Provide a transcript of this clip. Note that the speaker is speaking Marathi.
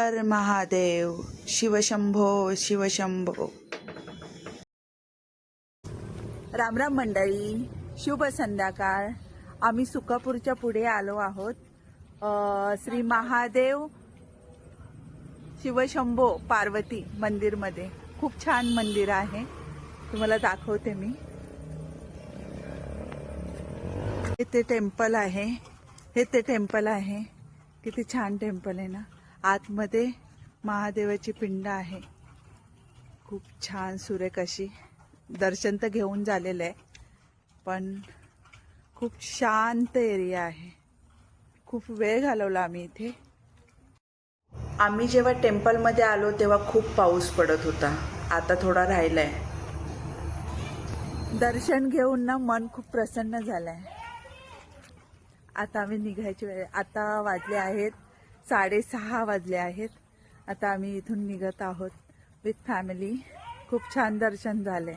हर महादेव, शिवशंभो शिवशंभो. रामराम मंडळी, शुभ संध्याकाळ. आम्ही सुकापूरच्या पुढे आलो आहोत. श्री महादेव शिवशंभो पार्वती मंदिरमध्ये. खूप छान मंदिर आहे, तुम्हाला दाखवते मी. इथे टेम्पल आहे, हे ते टेम्पल आहे. किती छान टेम्पल आहे ना. आतमध्ये महादेवाची पिंड आहे. खूप छान सुरेख अशी. दर्शन तर घेऊन झालेलं आहे, पण खूप शांत एरिया आहे. खूप वेळ घालवला आम्ही इथे. आम्ही जेव्हा टेम्पलमध्ये आलो तेव्हा खूप पाऊस पडत होता. आता थोडा राहिलाय. दर्शन घेऊन ना मन खूप प्रसन्न झालंय. आता आम्ही निघायची वेळ. आता वाजले आहेत 6:30 वाजले आहेत. आता आम्ही इथून निघत आहोत विथ फॅमिली. खूप छान दर्शन झाले.